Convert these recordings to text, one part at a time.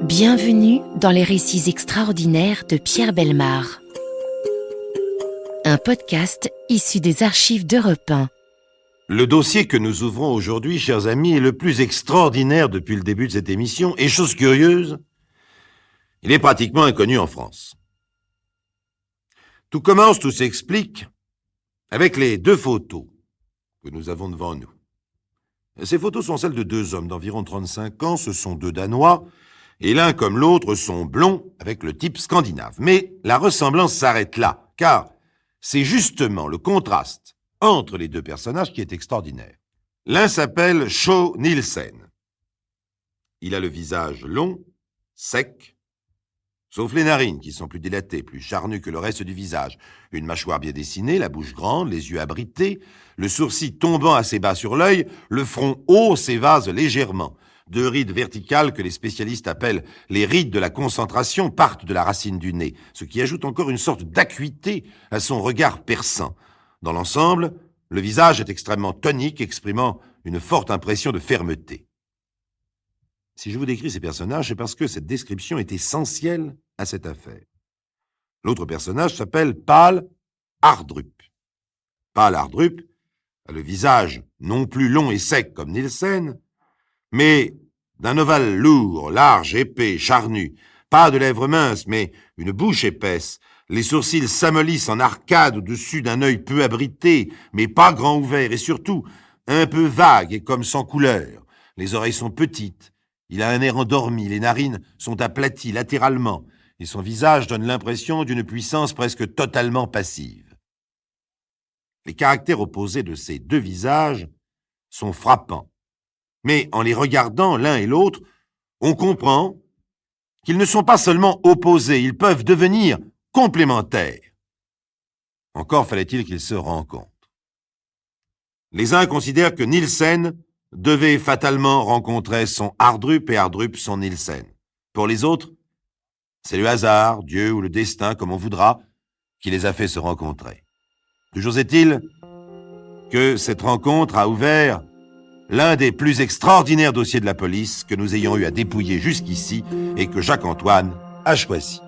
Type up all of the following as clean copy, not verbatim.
Bienvenue dans les récits extraordinaires de Pierre Bellemare. Un podcast issu des archives d'Europe 1. Le dossier que nous ouvrons aujourd'hui, chers amis, est le plus extraordinaire depuis le début de cette émission, et chose curieuse, il est pratiquement inconnu en France. Tout commence, tout s'explique, avec les deux photos que nous avons devant nous. Ces photos sont celles de deux hommes d'environ 35 ans, ce sont deux Danois, et l'un comme l'autre sont blonds avec le type scandinave. Mais la ressemblance s'arrête là, car c'est justement le contraste entre les deux personnages qui est extraordinaire. L'un s'appelle Schou Nielsen. Il a le visage long, sec, sauf les narines qui sont plus dilatées, plus charnues que le reste du visage. Une mâchoire bien dessinée, la bouche grande, les yeux abrités, le sourcil tombant assez bas sur l'œil, le front haut s'évase légèrement. Deux rides verticales que les spécialistes appellent les rides de la concentration partent de la racine du nez, ce qui ajoute encore une sorte d'acuité à son regard perçant. Dans l'ensemble, le visage est extrêmement tonique, exprimant une forte impression de fermeté. Si je vous décris ces personnages, c'est parce que cette description est essentielle à cette affaire. L'autre personnage s'appelle Pál Ardrup. Pál Ardrup a le visage non plus long et sec comme Nielsen, mais d'un ovale lourd, large, épais, charnu, pas de lèvres minces, mais une bouche épaisse. Les sourcils s'amollissent en arcade au-dessus d'un œil peu abrité, mais pas grand ouvert, et surtout un peu vague et comme sans couleur. Les oreilles sont petites, il a un air endormi, les narines sont aplaties latéralement, et son visage donne l'impression d'une puissance presque totalement passive. Les caractères opposés de ces deux visages sont frappants. Mais en les regardant l'un et l'autre, on comprend qu'ils ne sont pas seulement opposés, ils peuvent devenir complémentaires. Encore fallait-il qu'ils se rencontrent. Les uns considèrent que Nielsen devait fatalement rencontrer son Ardrup et Ardrup son Nielsen. Pour les autres, c'est le hasard, Dieu ou le destin, comme on voudra, qui les a fait se rencontrer. Toujours est-il que cette rencontre a ouvert l'un des plus extraordinaires dossiers de la police que nous ayons eu à dépouiller jusqu'ici et que Jacques-Antoine a choisi.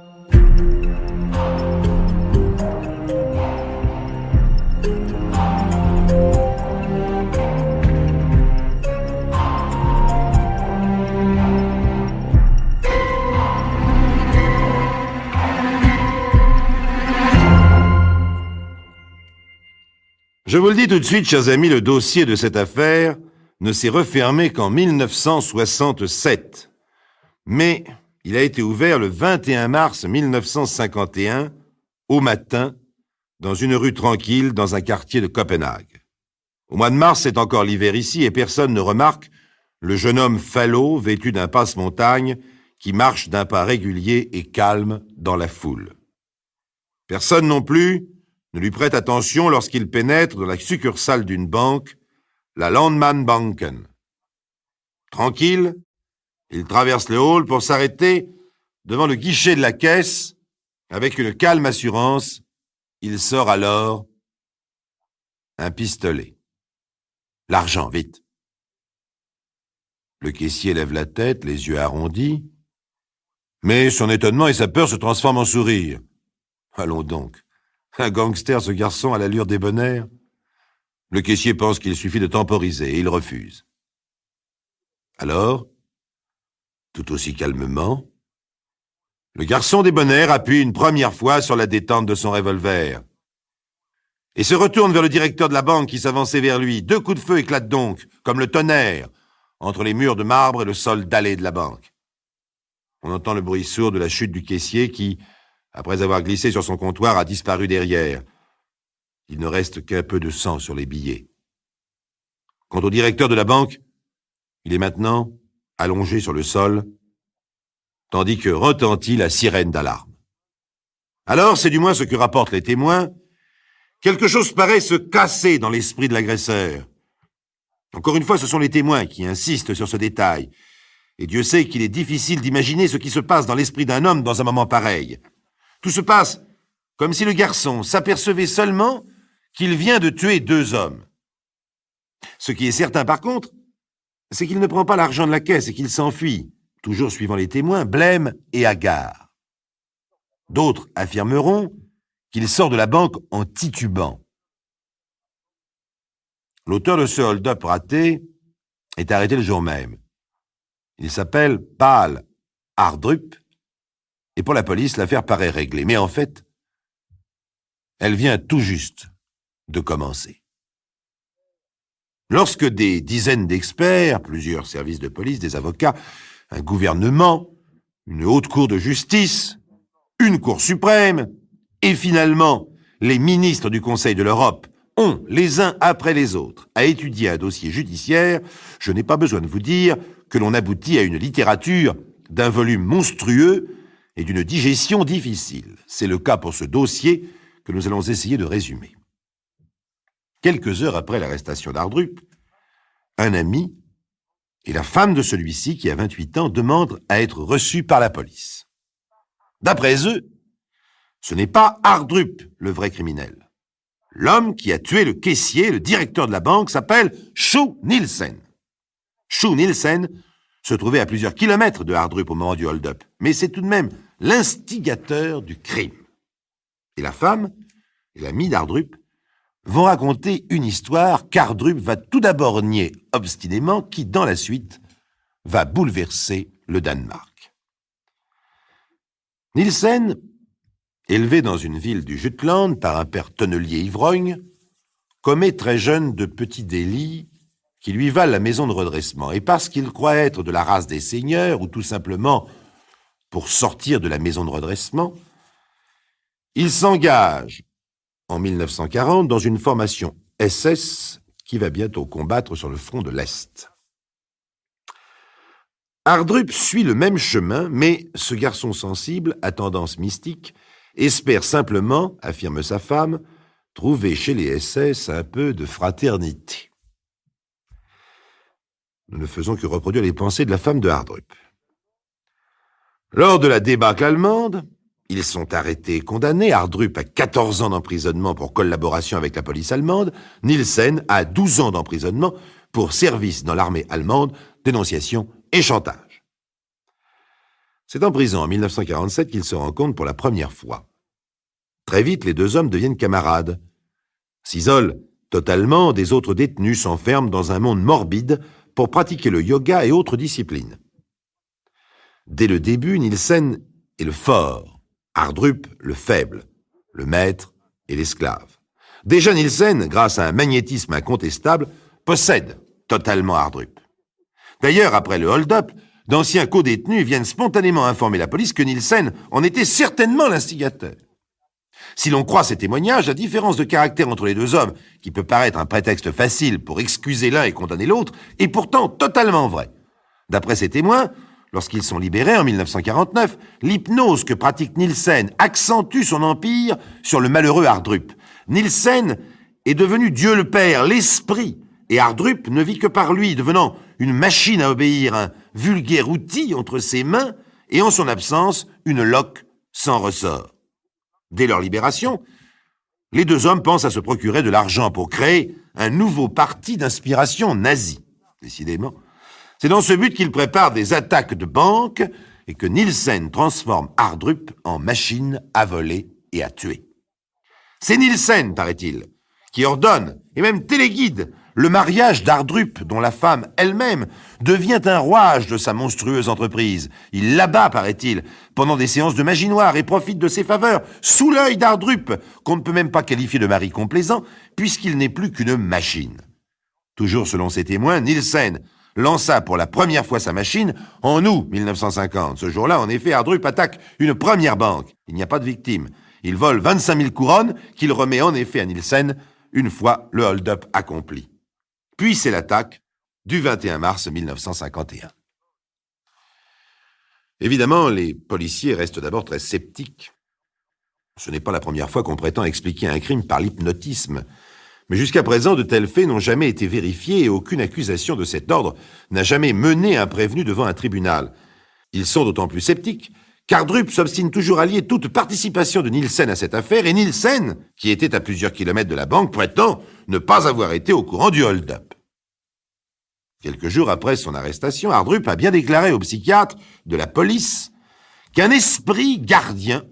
Je vous le dis tout de suite, chers amis, le dossier de cette affaire ne s'est refermé qu'en 1967. Mais il a été ouvert le 21 mars 1951, au matin, dans une rue tranquille dans un quartier de Copenhague. Au mois de mars, c'est encore l'hiver ici et personne ne remarque le jeune homme falot vêtu d'un passe-montagne qui marche d'un pas régulier et calme dans la foule. Personne non plus ne lui prête attention lorsqu'il pénètre dans la succursale d'une banque, la Landmanbanken. Tranquille, il traverse le hall pour s'arrêter devant le guichet de la caisse. Avec une calme assurance, il sort alors un pistolet. L'argent, vite. Le caissier lève la tête, les yeux arrondis, mais son étonnement et sa peur se transforment en sourire. Allons donc, un gangster, ce garçon, à l'allure débonnaire. Le caissier pense qu'il suffit de temporiser et il refuse. Alors, tout aussi calmement, le garçon débonnaire appuie une première fois sur la détente de son revolver et se retourne vers le directeur de la banque qui s'avançait vers lui. Deux coups de feu éclatent donc, comme le tonnerre, entre les murs de marbre et le sol dallé de la banque. On entend le bruit sourd de la chute du caissier qui, après avoir glissé sur son comptoir, a disparu derrière. Il ne reste qu'un peu de sang sur les billets. Quant au directeur de la banque, il est maintenant allongé sur le sol, tandis que retentit la sirène d'alarme. Alors, c'est du moins ce que rapportent les témoins, quelque chose paraît se casser dans l'esprit de l'agresseur. Encore une fois, ce sont les témoins qui insistent sur ce détail, et Dieu sait qu'il est difficile d'imaginer ce qui se passe dans l'esprit d'un homme dans un moment pareil. Tout se passe comme si le garçon s'apercevait seulement qu'il vient de tuer deux hommes. Ce qui est certain par contre, c'est qu'il ne prend pas l'argent de la caisse et qu'il s'enfuit, toujours suivant les témoins, blême et hagard. D'autres affirmeront qu'il sort de la banque en titubant. L'auteur de ce hold-up raté est arrêté le jour même. Il s'appelle Pál Hardrup, et pour la police, l'affaire paraît réglée. Mais en fait, elle vient tout juste de commencer. Lorsque des dizaines d'experts, plusieurs services de police, des avocats, un gouvernement, une haute cour de justice, une cour suprême, et finalement les ministres du Conseil de l'Europe ont, les uns après les autres, à étudier un dossier judiciaire, je n'ai pas besoin de vous dire que l'on aboutit à une littérature d'un volume monstrueux et d'une digestion difficile. C'est le cas pour ce dossier que nous allons essayer de résumer. Quelques heures après l'arrestation d'Hardrup, un ami et la femme de celui-ci, qui a 28 ans, demandent à être reçus par la police. D'après eux, ce n'est pas Hardrup le vrai criminel. L'homme qui a tué le caissier, le directeur de la banque, s'appelle Sjo Nielsen. Sjo Nielsen se trouvait à plusieurs kilomètres de Hardrup au moment du hold-up, mais c'est tout de même l'instigateur du crime. Et la femme, et l'ami d'Hardrup, vont raconter une histoire qu'Hardrup va tout d'abord nier obstinément, qui, dans la suite, va bouleverser le Danemark. Nielsen, élevé dans une ville du Jutland par un père tonnelier ivrogne, commet très jeune de petits délits qui lui valent la maison de redressement. Et parce qu'il croit être de la race des seigneurs, ou tout simplement pour sortir de la maison de redressement, il s'engage en 1940 dans une formation SS qui va bientôt combattre sur le front de l'Est. Hardrup suit le même chemin, mais ce garçon sensible, à tendance mystique, espère simplement, affirme sa femme, trouver chez les SS un peu de fraternité. Nous ne faisons que reproduire les pensées de la femme de Hardrup. Lors de la débâcle allemande, ils sont arrêtés et condamnés. Hardrup a 14 ans d'emprisonnement pour collaboration avec la police allemande. Nielsen a 12 ans d'emprisonnement pour service dans l'armée allemande, dénonciation et chantage. C'est en prison en 1947 qu'ils se rencontrent pour la première fois. Très vite, les deux hommes deviennent camarades, s'isolent totalement des autres détenus, s'enferment dans un monde morbide pour pratiquer le yoga et autres disciplines. Dès le début, Nielsen est le fort, Hardrup le faible, le maître et l'esclave. Déjà Nielsen, grâce à un magnétisme incontestable, possède totalement Hardrup. D'ailleurs, après le hold-up, d'anciens co-détenus viennent spontanément informer la police que Nielsen en était certainement l'instigateur. Si l'on croit ces témoignages, la différence de caractère entre les deux hommes, qui peut paraître un prétexte facile pour excuser l'un et condamner l'autre, est pourtant totalement vraie. D'après ces témoins, lorsqu'ils sont libérés en 1949, l'hypnose que pratique Nielsen accentue son empire sur le malheureux Hardrup. Nielsen est devenu Dieu le Père, l'Esprit, et Hardrup ne vit que par lui, devenant une machine à obéir, un vulgaire outil entre ses mains, et en son absence, une loque sans ressort. Dès leur libération, les deux hommes pensent à se procurer de l'argent pour créer un nouveau parti d'inspiration nazie. Décidément, c'est dans ce but qu'ils préparent des attaques de banque et que Nielsen transforme Hardrup en machine à voler et à tuer. C'est Nielsen, paraît-il, qui ordonne et même téléguide le mariage d'Hardrup, dont la femme elle-même devient un rouage de sa monstrueuse entreprise. Il l'abat, paraît-il, pendant des séances de magie noire et profite de ses faveurs, sous l'œil d'Hardrup, qu'on ne peut même pas qualifier de mari complaisant, puisqu'il n'est plus qu'une machine. Toujours selon ses témoins, Nielsen lança pour la première fois sa machine en août 1950. Ce jour-là, en effet, Hardrup attaque une première banque. Il n'y a pas de victime. Il vole 25 000 couronnes qu'il remet en effet à Nielsen une fois le hold-up accompli. Puis c'est l'attaque du 21 mars 1951. Évidemment, les policiers restent d'abord très sceptiques. Ce n'est pas la première fois qu'on prétend expliquer un crime par l'hypnotisme. Mais jusqu'à présent, de tels faits n'ont jamais été vérifiés et aucune accusation de cet ordre n'a jamais mené un prévenu devant un tribunal. Ils sont d'autant plus sceptiques qu'Hardrup s'obstine toujours à lier toute participation de Nielsen à cette affaire, et Nielsen, qui était à plusieurs kilomètres de la banque, prétend ne pas avoir été au courant du hold-up. Quelques jours après son arrestation, Hardrup a bien déclaré au psychiatre de la police qu'un esprit gardien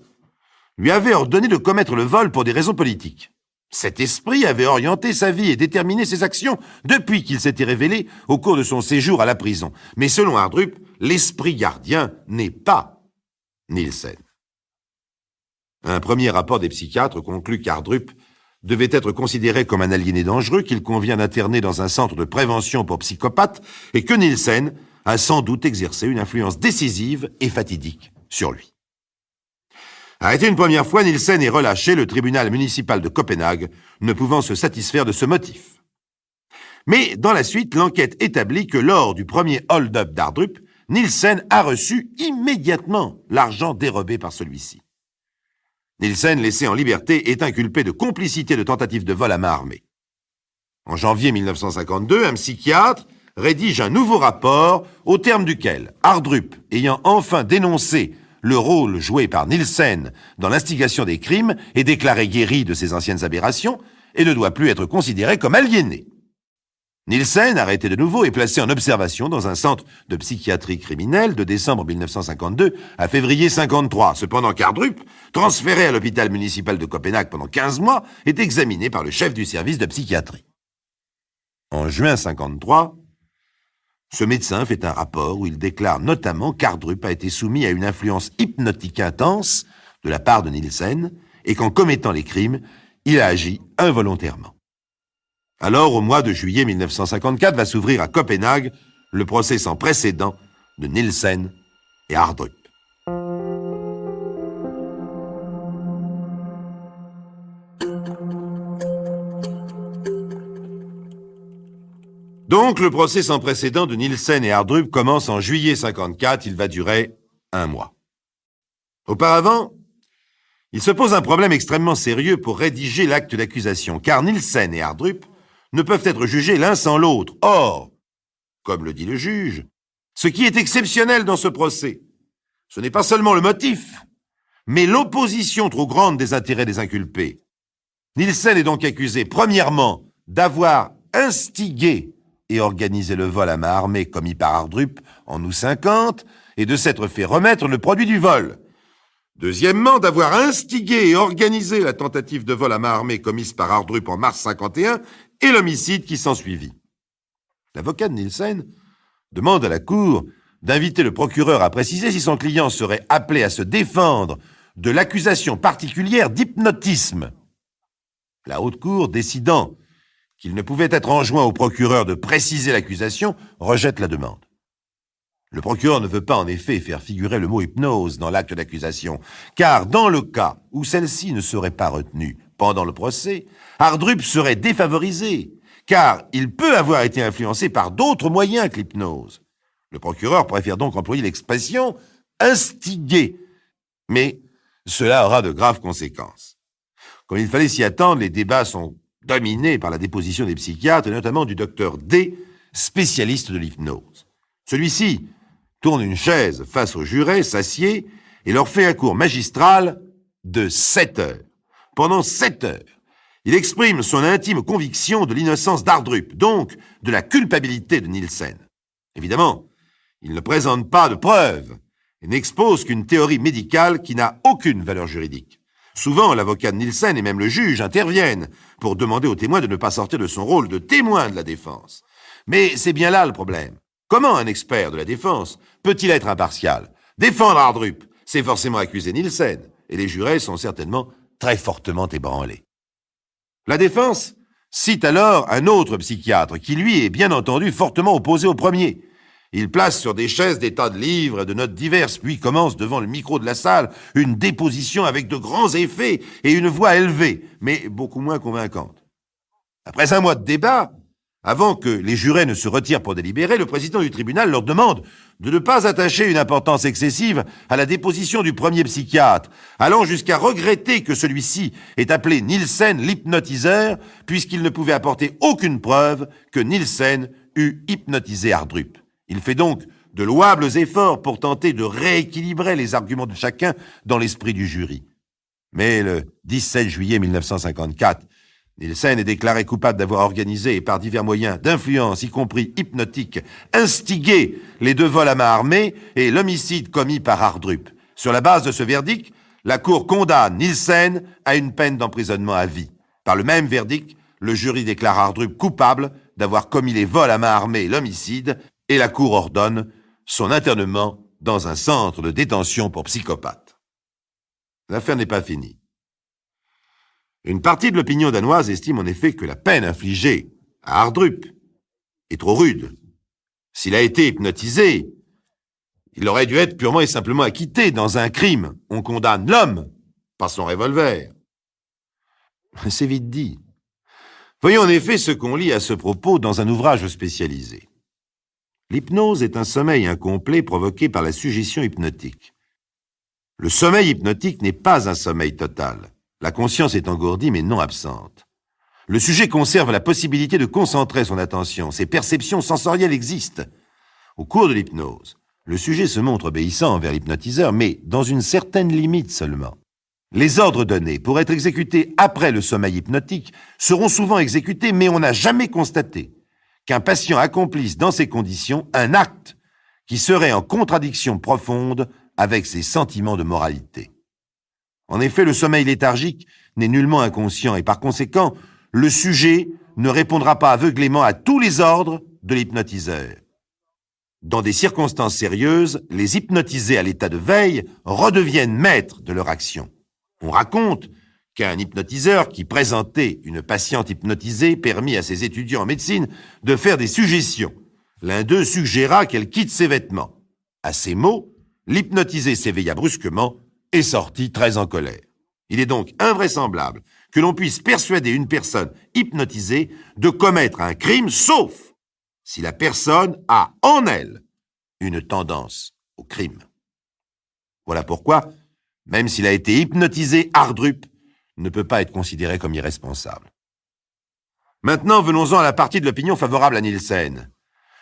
lui avait ordonné de commettre le vol pour des raisons politiques. Cet esprit avait orienté sa vie et déterminé ses actions depuis qu'il s'était révélé au cours de son séjour à la prison. Mais selon Hardrup, l'esprit gardien n'est pas Nielsen. Un premier rapport des psychiatres conclut qu'Hardrup devait être considéré comme un aliéné dangereux qu'il convient d'interner dans un centre de prévention pour psychopathes et que Nielsen a sans doute exercé une influence décisive et fatidique sur lui. Arrêté une première fois, Nielsen est relâché, le tribunal municipal de Copenhague ne pouvant se satisfaire de ce motif. Mais dans la suite, l'enquête établit que lors du premier hold-up d'Hardrup, Nielsen a reçu immédiatement l'argent dérobé par celui-ci. Nielsen, laissé en liberté, est inculpé de complicité de tentative de vol à main armée. En janvier 1952, un psychiatre rédige un nouveau rapport au terme duquel Hardrup, ayant enfin dénoncé le rôle joué par Nielsen dans l'instigation des crimes, est déclaré guéri de ses anciennes aberrations et ne doit plus être considéré comme aliéné. Nielsen, arrêté de nouveau, est placé en observation dans un centre de psychiatrie criminelle de décembre 1952 à février 1953. Cependant qu'Hardrup, transféré à l'hôpital municipal de Copenhague pendant 15 mois, est examiné par le chef du service de psychiatrie. En juin 1953, ce médecin fait un rapport où il déclare notamment qu'Hardrup a été soumis à une influence hypnotique intense de la part de Nielsen et qu'en commettant les crimes, il a agi involontairement. Alors, au mois de juillet 1954, va s'ouvrir à Copenhague le procès sans précédent de Nielsen et Hardrup. Donc, le procès sans précédent de Nielsen et Hardrup commence en juillet 1954. Il va durer 1 mois. Auparavant, il se pose un problème extrêmement sérieux pour rédiger l'acte d'accusation, car Nielsen et Hardrup ne peuvent être jugés l'un sans l'autre. Or, comme le dit le juge, ce qui est exceptionnel dans ce procès, ce n'est pas seulement le motif, mais l'opposition trop grande des intérêts des inculpés. Nielsen est donc accusé, premièrement, d'avoir instigé et organisé le vol à main armée commis par Hardrup en août 50 et de s'être fait remettre le produit du vol. Deuxièmement, d'avoir instigé et organisé la tentative de vol à main armée commise par Hardrup en mars 51 et l'homicide qui s'ensuivit. L'avocat de Nielsen demande à la Cour d'inviter le procureur à préciser si son client serait appelé à se défendre de l'accusation particulière d'hypnotisme. La Haute Cour, décidant qu'il ne pouvait être enjoint au procureur de préciser l'accusation, rejette la demande. Le procureur ne veut pas en effet faire figurer le mot hypnose dans l'acte d'accusation, car dans le cas où celle-ci ne serait pas retenue pendant le procès, Hardrup serait défavorisé, car il peut avoir été influencé par d'autres moyens que l'hypnose. Le procureur préfère donc employer l'expression « instiguer », mais cela aura de graves conséquences. Comme il fallait s'y attendre, les débats sont dominés par la déposition des psychiatres, et notamment du docteur D, spécialiste de l'hypnose. Celui-ci tourne une chaise face aux jurés, s'assied, et leur fait un cours magistral de 7 heures. Pendant 7 heures, il exprime son intime conviction de l'innocence d'Hardrup, donc de la culpabilité de Nielsen. Évidemment, il ne présente pas de preuves et n'expose qu'une théorie médicale qui n'a aucune valeur juridique. Souvent, l'avocat de Nielsen et même le juge interviennent pour demander au témoin de ne pas sortir de son rôle de témoin de la défense. Mais c'est bien là le problème. Comment un expert de la défense peut-il être impartial? Défendre Hardrup, c'est forcément accuser Nielsen, et les jurés sont certainement très fortement ébranlés. La défense cite alors un autre psychiatre qui, lui, est bien entendu fortement opposé au premier. Il place sur des chaises des tas de livres et de notes diverses, puis commence devant le micro de la salle une déposition avec de grands effets et une voix élevée, mais beaucoup moins convaincante. Après 1 mois de débat, avant que les jurés ne se retirent pour délibérer, le président du tribunal leur demande de ne pas attacher une importance excessive à la déposition du premier psychiatre, allant jusqu'à regretter que celui-ci ait appelé Nielsen l'hypnotiseur, puisqu'il ne pouvait apporter aucune preuve que Nielsen eût hypnotisé Hardrup. Il fait donc de louables efforts pour tenter de rééquilibrer les arguments de chacun dans l'esprit du jury. Mais le 17 juillet 1954, Nielsen est déclaré coupable d'avoir organisé et par divers moyens d'influence, y compris hypnotique, instigé les 2 vols à main armée et l'homicide commis par Hardrup. Sur la base de ce verdict, la Cour condamne Nielsen à une peine d'emprisonnement à vie. Par le même verdict, le jury déclare Hardrup coupable d'avoir commis les vols à main armée et l'homicide, et la Cour ordonne son internement dans un centre de détention pour psychopathes. L'affaire n'est pas finie. Une partie de l'opinion danoise estime en effet que la peine infligée à Hardrup est trop rude. S'il a été hypnotisé, il aurait dû être purement et simplement acquitté. Dans un crime, on condamne l'homme, pas son revolver. C'est vite dit. Voyons en effet ce qu'on lit à ce propos dans un ouvrage spécialisé. L'hypnose est un sommeil incomplet provoqué par la suggestion hypnotique. Le sommeil hypnotique n'est pas un sommeil total. La conscience est engourdie mais non absente. Le sujet conserve la possibilité de concentrer son attention. Ses perceptions sensorielles existent. Au cours de l'hypnose, le sujet se montre obéissant envers l'hypnotiseur, mais dans une certaine limite seulement. Les ordres donnés pour être exécutés après le sommeil hypnotique seront souvent exécutés, mais on n'a jamais constaté qu'un patient accomplisse dans ces conditions un acte qui serait en contradiction profonde avec ses sentiments de moralité. En effet, le sommeil léthargique n'est nullement inconscient et par conséquent, le sujet ne répondra pas aveuglément à tous les ordres de l'hypnotiseur. Dans des circonstances sérieuses, les hypnotisés à l'état de veille redeviennent maîtres de leur action. On raconte qu'un hypnotiseur qui présentait une patiente hypnotisée permit à ses étudiants en médecine de faire des suggestions. L'un d'eux suggéra qu'elle quitte ses vêtements. À ces mots, l'hypnotisé s'éveilla brusquement et sortit très en colère. Il est donc invraisemblable que l'on puisse persuader une personne hypnotisée de commettre un crime, sauf si la personne a en elle une tendance au crime. Voilà pourquoi, même s'il a été hypnotisé, Hardrup ne peut pas être considéré comme irresponsable. Maintenant, venons-en à la partie de l'opinion favorable à Nielsen.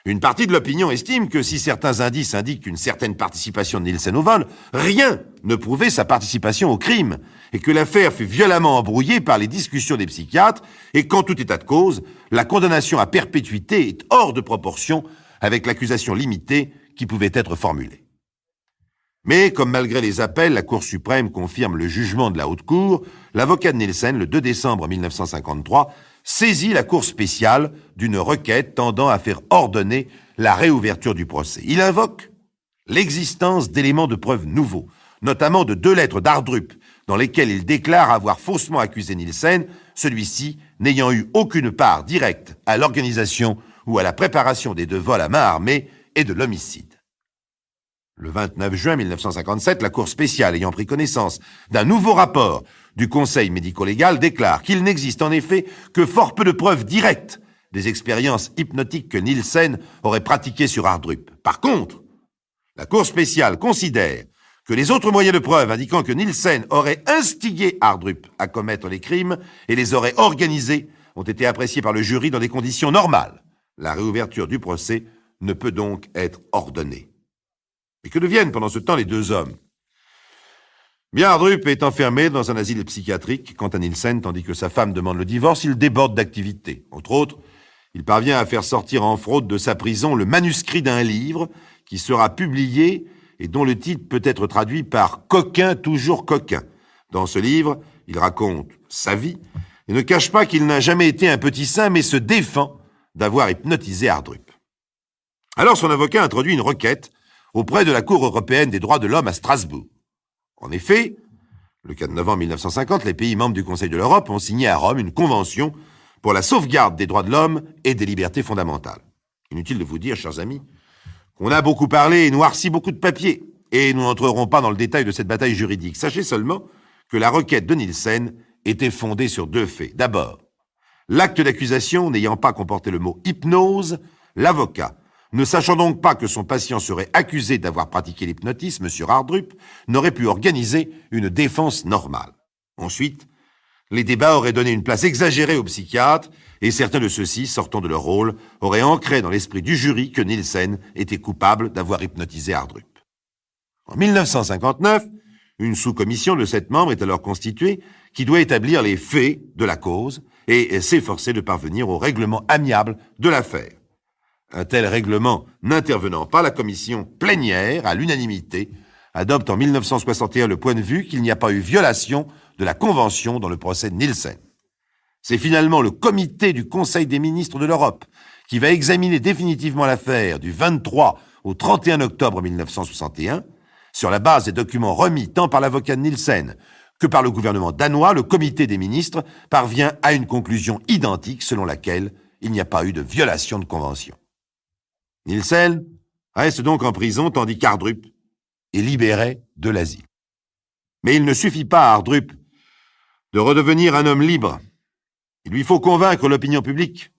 Une partie de l'opinion estime que si certains indices indiquent une certaine participation de Nielsen au vol, rien ne prouvait sa participation au crime, et que l'affaire fut violemment embrouillée par les discussions des psychiatres, et qu'en tout état de cause, la condamnation à perpétuité est hors de proportion avec l'accusation limitée qui pouvait être formulée. Mais, comme malgré les appels, la Cour suprême confirme le jugement de la Haute Cour, l'avocat de Nielsen, le 2 décembre 1953, saisit la Cour spéciale d'une requête tendant à faire ordonner la réouverture du procès. Il invoque l'existence d'éléments de preuve nouveaux, notamment de 2 lettres d'Hardrup, dans lesquelles il déclare avoir faussement accusé Nielsen, celui-ci n'ayant eu aucune part directe à l'organisation ou à la préparation des 2 vols à main armée et de l'homicide. Le 29 juin 1957, la Cour spéciale, ayant pris connaissance d'un nouveau rapport du Conseil médico-légal, déclare qu'il n'existe en effet que fort peu de preuves directes des expériences hypnotiques que Nielsen aurait pratiquées sur Hardrup. Par contre, la Cour spéciale considère que les autres moyens de preuve indiquant que Nielsen aurait instigé Hardrup à commettre les crimes et les aurait organisés ont été appréciés par le jury dans des conditions normales. La réouverture du procès ne peut donc être ordonnée. Mais que deviennent pendant ce temps les 2 hommes? Bien, Hardrup est enfermé dans un asile psychiatrique. Quant à Nielsen, tandis que sa femme demande le divorce, il déborde d'activités. Entre autres, il parvient à faire sortir en fraude de sa prison le manuscrit d'un livre qui sera publié et dont le titre peut être traduit par « Coquin, toujours coquin ». Dans ce livre, il raconte sa vie et ne cache pas qu'il n'a jamais été un petit saint, mais se défend d'avoir hypnotisé Hardrup. Alors son avocat introduit une requête auprès de la Cour européenne des droits de l'homme à Strasbourg. En effet, le 4 novembre 1950, les pays membres du Conseil de l'Europe ont signé à Rome une convention pour la sauvegarde des droits de l'homme et des libertés fondamentales. Inutile de vous dire, chers amis, qu'on a beaucoup parlé et noirci beaucoup de papiers, et nous n'entrerons pas dans le détail de cette bataille juridique. Sachez seulement que la requête de Nielsen était fondée sur 2 faits. D'abord, l'acte d'accusation n'ayant pas comporté le mot « hypnose », l'avocat, ne sachant donc pas que son patient serait accusé d'avoir pratiqué l'hypnotisme sur Hardrup, n'aurait pu organiser une défense normale. Ensuite, les débats auraient donné une place exagérée aux psychiatres, et certains de ceux-ci, sortant de leur rôle, auraient ancré dans l'esprit du jury que Nielsen était coupable d'avoir hypnotisé Hardrup. En 1959, une sous-commission de 7 membres est alors constituée qui doit établir les faits de la cause et s'efforcer de parvenir au règlement amiable de l'affaire. Un tel règlement n'intervenant pas, la commission plénière, à l'unanimité, adopte en 1961 le point de vue qu'il n'y a pas eu violation de la Convention dans le procès de Nielsen. C'est finalement le comité du Conseil des ministres de l'Europe qui va examiner définitivement l'affaire du 23 au 31 octobre 1961, sur la base des documents remis tant par l'avocat de Nielsen que par le gouvernement danois. Le comité des ministres parvient à une conclusion identique selon laquelle il n'y a pas eu de violation de convention. Nielsen reste donc en prison tandis qu'Ardrup est libéré de l'asile. Mais il ne suffit pas à Ardrup de redevenir un homme libre. Il lui faut convaincre l'opinion publique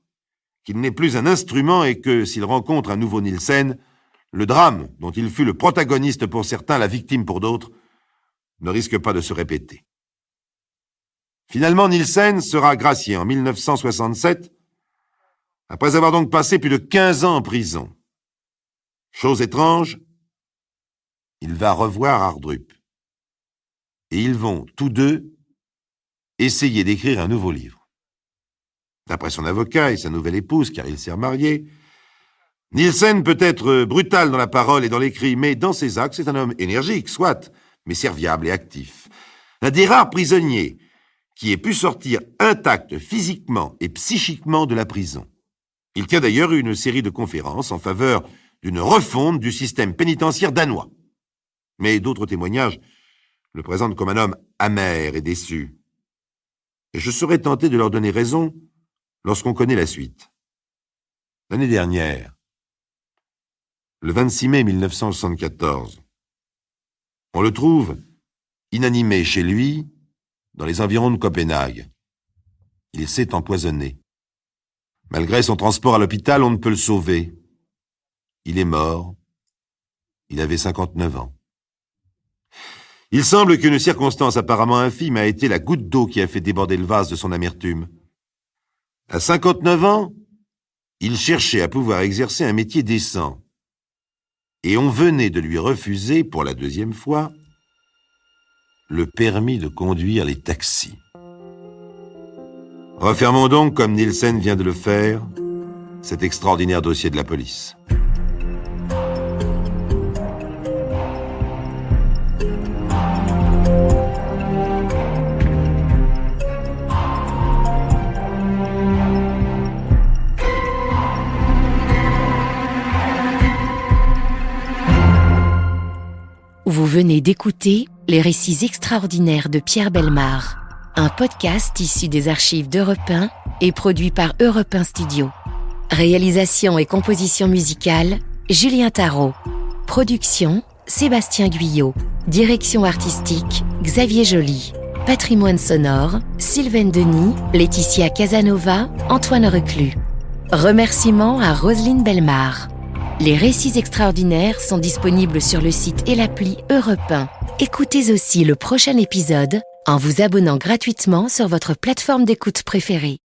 qu'il n'est plus un instrument et que, s'il rencontre un nouveau Nielsen, le drame dont il fut le protagoniste pour certains, la victime pour d'autres, ne risque pas de se répéter. Finalement, Nielsen sera gracié en 1967, après avoir donc passé plus de 15 ans en prison. Chose étrange, il va revoir Ardrup. Et ils vont, tous deux, essayer d'écrire un nouveau livre. D'après son avocat et sa nouvelle épouse, car il s'est remarié, Nielsen peut être brutal dans la parole et dans l'écrit, mais dans ses actes, c'est un homme énergique, soit, mais serviable et actif. Un des rares prisonniers qui ait pu sortir intact physiquement et psychiquement de la prison. Il tient d'ailleurs une série de conférences en faveur d'une refonte du système pénitentiaire danois. Mais d'autres témoignages le présentent comme un homme amer et déçu. Et je serais tenté de leur donner raison lorsqu'on connaît la suite. L'année dernière, le 26 mai 1974, on le trouve inanimé chez lui, dans les environs de Copenhague. Il s'est empoisonné. Malgré son transport à l'hôpital, on ne peut le sauver. Il est mort. Il avait 59 ans. Il semble qu'une circonstance apparemment infime a été la goutte d'eau qui a fait déborder le vase de son amertume. À 59 ans, il cherchait à pouvoir exercer un métier décent. Et on venait de lui refuser, pour la deuxième fois, le permis de conduire les taxis. Refermons donc, comme Nielsen vient de le faire, cet extraordinaire dossier de la police. Vous venez d'écouter Les récits extraordinaires de Pierre Bellemare, un podcast issu des archives d'Europe 1 et produit par Europe 1 Studio. Réalisation et composition musicale, Julien Tarot. Production, Sébastien Guyot. Direction artistique, Xavier Joly. Patrimoine sonore, Sylvaine Denis, Laetitia Casanova, Antoine Reclus. Remerciements à Roselyne Bellemare. Les récits extraordinaires sont disponibles sur le site et l'appli Europe 1. Écoutez aussi le prochain épisode en vous abonnant gratuitement sur votre plateforme d'écoute préférée.